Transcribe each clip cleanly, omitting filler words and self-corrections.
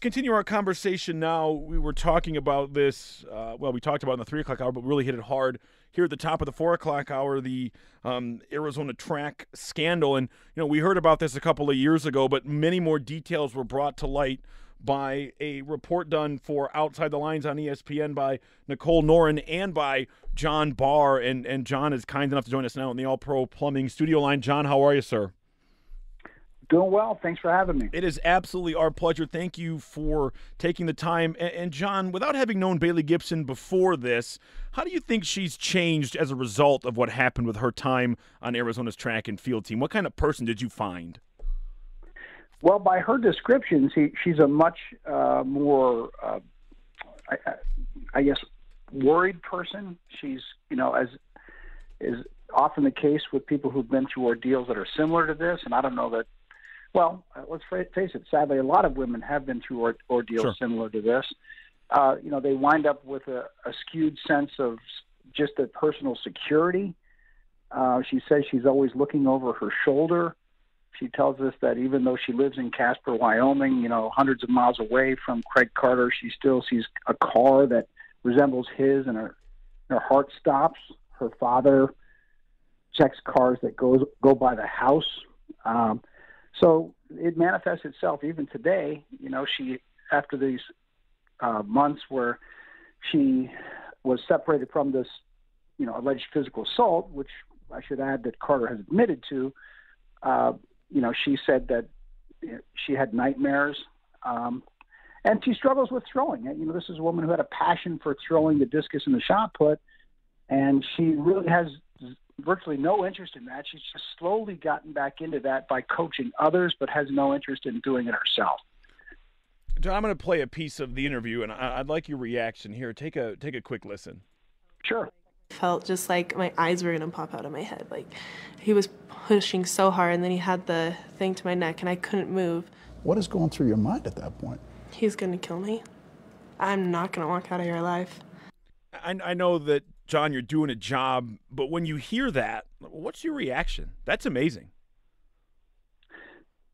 continue our conversation now. We were talking about this, we talked about it in the 3 o'clock hour, but really hit it hard here at the top of the 4 o'clock hour, the Arizona track scandal. And, we heard about this a couple of years ago, but many more details were brought to light by a report done for Outside the Lines on ESPN by Nicole Noren and by John Barr. And John is kind enough to join us now in the All-Pro Plumbing studio line. John, how are you, sir? Doing well. Thanks for having me. It is absolutely our pleasure. Thank you for taking the time. And John, without having known Bailey Gibson before this, how do you think she's changed as a result of what happened with her time on Arizona's track and field team? What kind of person did you find? Well, by her description, she's a much more, I guess, worried person. She's, as is often the case with people who've been through ordeals that are similar to this, and I don't know that. Well, let's face it. Sadly, a lot of women have been through ordeals similar to this. They wind up with a skewed sense of just their personal security. She says she's always looking over her shoulder. She tells us that even though she lives in Casper, Wyoming, hundreds of miles away from Craig Carter, she still sees a car that resembles his, and her heart stops. Her father checks cars that go by the house. So it manifests itself even today. She, after these months where she was separated from this, alleged physical assault, which I should add that Carter has admitted to, she said that she had nightmares, and she struggles with throwing. This is a woman who had a passion for throwing the discus and the shot put, and she really has virtually no interest in that. She's just slowly gotten back into that by coaching others, but has no interest in doing it herself. John, I'm going to play a piece of the interview, and I'd like your reaction here. Take a quick listen. Sure. Felt just like my eyes were going to pop out of my head. Like he was pushing so hard, and then he had the thing to my neck, and I couldn't move. What is going through your mind at that point? He's going to kill me. I'm not going to walk out of here alive. I know that, John, you're doing a job, but when you hear that, what's your reaction? That's amazing.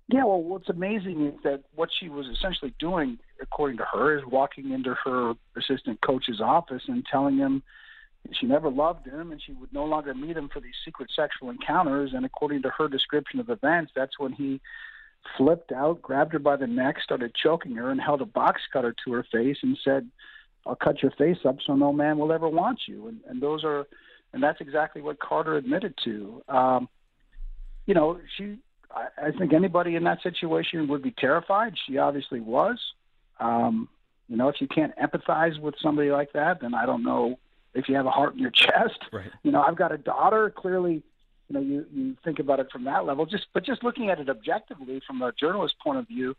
Yeah, well, what's amazing is that what she was essentially doing, according to her, is walking into her assistant coach's office and telling him she never loved him and she would no longer meet him for these secret sexual encounters. And according to her description of events, that's when he flipped out, grabbed her by the neck, started choking her, and held a box cutter to her face and said, "I'll cut your face up so no man will ever want you." And that's exactly what Carter admitted to. I think anybody in that situation would be terrified. She obviously was. If you can't empathize with somebody like that, then I don't know if you have a heart in your chest. Right. I've got a daughter. Clearly, you think about it from that level. But just looking at it objectively from a journalist point of view,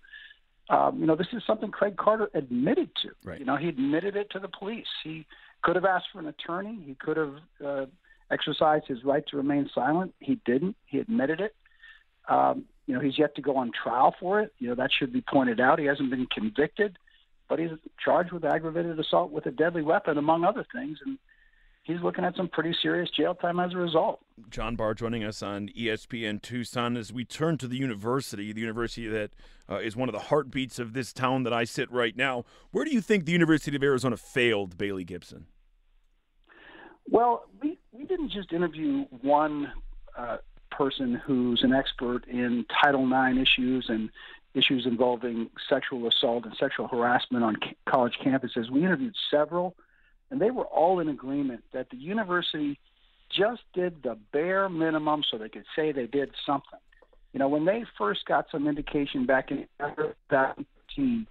this is something Craig Carter admitted to. Right. He admitted it to the police. He could have asked for an attorney. He could have exercised his right to remain silent. He didn't. He admitted it. He's yet to go on trial for it. That should be pointed out. He hasn't been convicted, but he's charged with aggravated assault with a deadly weapon, among other things. And he's looking at some pretty serious jail time as a result. John Barr joining us on ESPN Tucson as we turn to the university that is one of the heartbeats of this town that I sit right now. Where do you think the University of Arizona failed Bailey Gibson? Well, we didn't just interview one person who's an expert in Title IX issues and issues involving sexual assault and sexual harassment on college campuses. We interviewed several, and they were all in agreement that the university just did the bare minimum so they could say they did something. When they first got some indication back in 2013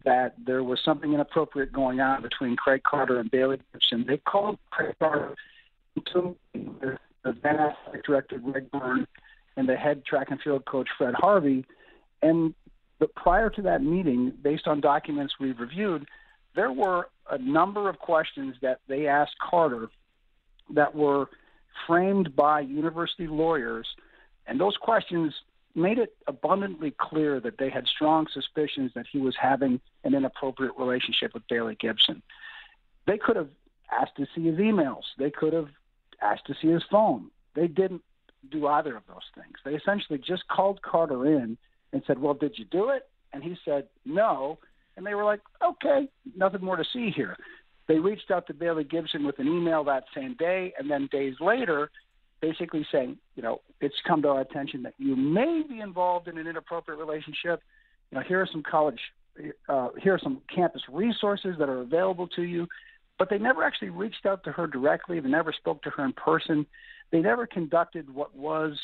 that there was something inappropriate going on between Craig Carter and Bailey Gibson, they called Craig Carter to the then athletic director Greg Byrne and the head track and field coach Fred Harvey. But prior to that meeting, based on documents we've reviewed, there were a number of questions that they asked Carter that were framed by university lawyers, and those questions made it abundantly clear that they had strong suspicions that he was having an inappropriate relationship with Bailey Gibson. They could have asked to see his emails. They could have asked to see his phone. They didn't do either of those things. They essentially just called Carter in and said, "Well, did you do it?" And he said, "No." And they were like, okay, nothing more to see here. They reached out to Bailey Gibson with an email that same day, and then days later, basically saying, it's come to our attention that you may be involved in an inappropriate relationship. Here are some here are some campus resources that are available to you. But they never actually reached out to her directly. They never spoke to her in person. They never conducted what was,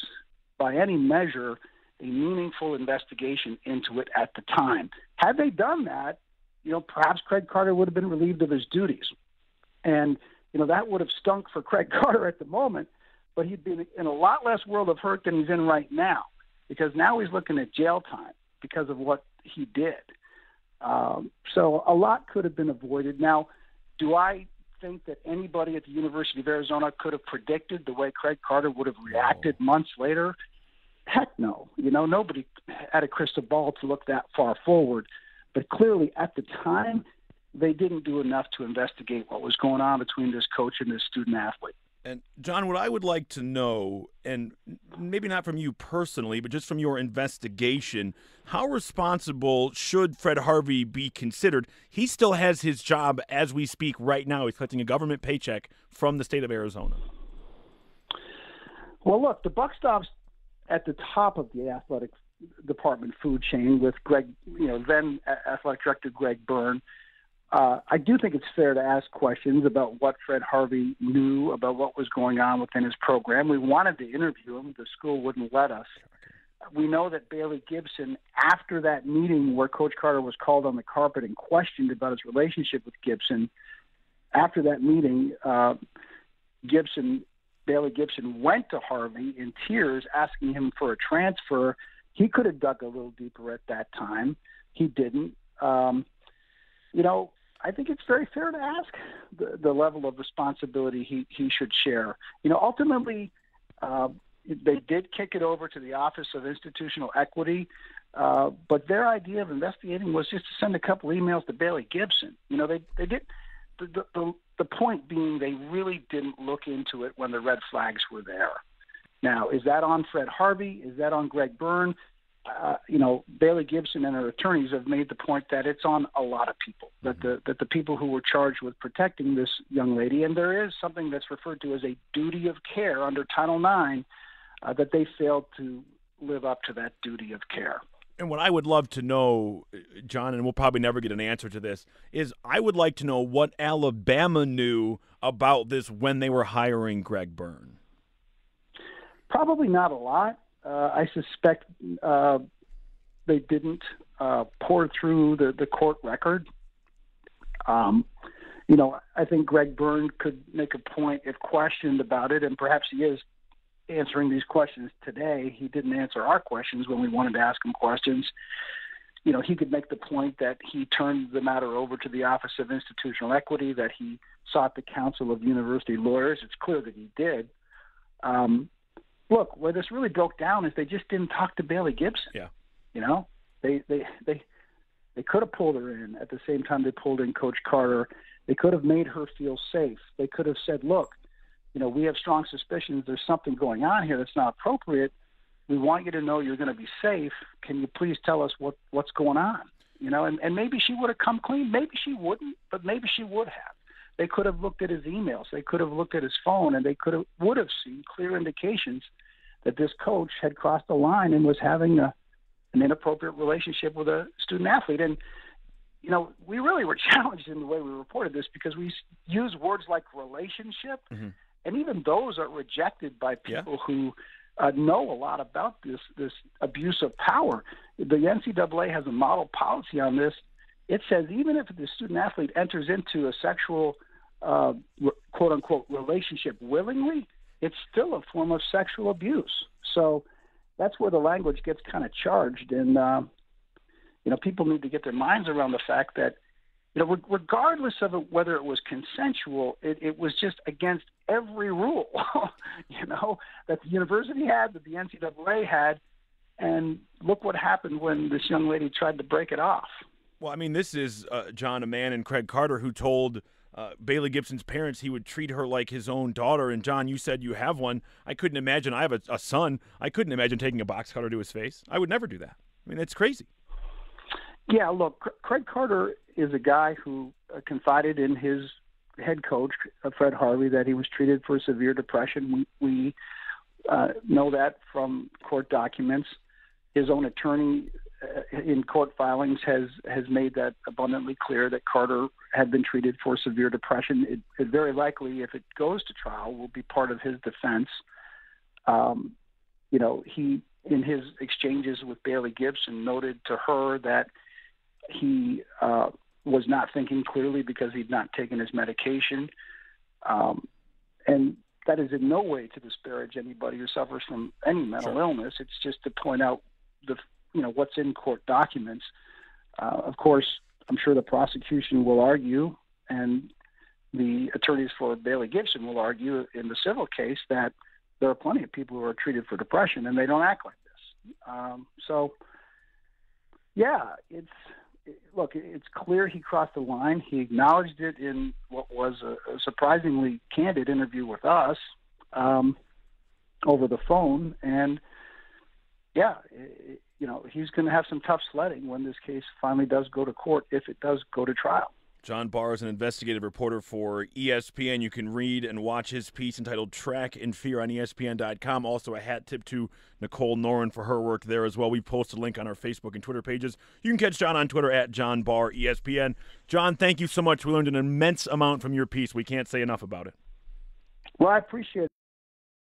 by any measure, a meaningful investigation into it at the time. Had they done that, perhaps Craig Carter would have been relieved of his duties. And, that would have stunk for Craig Carter at the moment, but he'd been in a lot less world of hurt than he's in right now, because now he's looking at jail time because of what he did. So a lot could have been avoided. Now, do I think that anybody at the University of Arizona could have predicted the way Craig Carter would have reacted months later? Heck no. Nobody had a crystal ball to look that far forward. But clearly, at the time, they didn't do enough to investigate what was going on between this coach and this student athlete. And, John, what I would like to know, and maybe not from you personally, but just from your investigation, how responsible should Fred Harvey be considered? He still has his job as we speak right now. He's collecting a government paycheck from the state of Arizona. Well, look, the buck stops at the top of the athletic department food chain with then athletic director Greg Byrne. I do think it's fair to ask questions about what Fred Harvey knew about what was going on within his program. We wanted to interview him. The school wouldn't let us. We know that Bailey Gibson, after that meeting where Coach Carter was called on the carpet and questioned about his relationship with Gibson, after that meeting, Bailey Gibson went to Harvey in tears asking him for a transfer. He could have dug a little deeper at that time. He didn't. I think it's very fair to ask the level of responsibility he should share. Ultimately, they did kick it over to the Office of Institutional Equity, but their idea of investigating was just to send a couple emails to Bailey Gibson. They did. The point being, they really didn't look into it when the red flags were there. Now, is that on Fred Harvey? Is that on Greg Byrne? Bailey Gibson and her attorneys have made the point that it's on a lot of people, that the people who were charged with protecting this young lady, and there is something that's referred to as a duty of care under Title IX, that they failed to live up to that duty of care. And what I would love to know, John, and we'll probably never get an answer to this, is I would like to know what Alabama knew about this when they were hiring Greg Byrne. Probably not a lot. I suspect they didn't pour through the court record. I think Greg Byrne could make a point if questioned about it, and perhaps he is answering these questions today. He didn't answer our questions when we wanted to ask him questions. He could make the point that he turned the matter over to the Office of Institutional Equity, that he sought the counsel of university lawyers. It's clear that he did. Look, where this really broke down is they just didn't talk to Bailey Gibson. Yeah. They could have pulled her in at the same time they pulled in Coach Carter. They could have made her feel safe. They could have said, look, we have strong suspicions there's something going on here that's not appropriate. We want you to know you're going to be safe. Can you please tell us what's going on? And maybe she would have come clean. Maybe she wouldn't, but maybe she would have. They could have looked at his emails. They could have looked at his phone, and they would have seen clear indications that this coach had crossed the line and was having an inappropriate relationship with a student athlete. And, we really were challenged in the way we reported this because we use words like relationship, and even those are rejected by people who know a lot about this abuse of power. The NCAA has a model policy on this. It says even if the student athlete enters into a sexual quote unquote relationship willingly, it's still a form of sexual abuse. So that's where the language gets kind of charged. And, people need to get their minds around the fact that, regardless of whether it was consensual, it was just against every rule, that the university had, that the NCAA had. And look what happened when this young lady tried to break it off. Well, I mean, this is, John, a man in Craig Carter who told Bailey Gibson's parents he would treat her like his own daughter. And, John, you said you have one. I couldn't imagine. I have a son. I couldn't imagine taking a box cutter to his face. I would never do that. I mean, it's crazy. Yeah, look, Craig Carter is a guy who confided in his head coach, Fred Harvey, that he was treated for severe depression. We know that from court documents. His own attorney in court filings has made that abundantly clear that Carter had been treated for severe depression. It very likely, if it goes to trial, will be part of his defense. He, in his exchanges with Bailey Gibson, noted to her that he was not thinking clearly because he'd not taken his medication. And that is in no way to disparage anybody who suffers from any mental illness. It's just to point out what's in court documents. Of course, I'm sure the prosecution will argue, and the attorneys for Bailey Gibson will argue in the civil case that there are plenty of people who are treated for depression and they don't act like this. It's clear he crossed the line. He acknowledged it in what was a surprisingly candid interview with us over the phone. And, he's going to have some tough sledding when this case finally does go to court, if it does go to trial. John Barr is an investigative reporter for ESPN. You can read and watch his piece entitled Track and Fear on ESPN.com. Also a hat tip to Nicole Noren for her work there as well. We post a link on our Facebook and Twitter pages. You can catch John on Twitter at John Barr ESPN. John, thank you so much. We learned an immense amount from your piece. We can't say enough about it. Well, I appreciate it.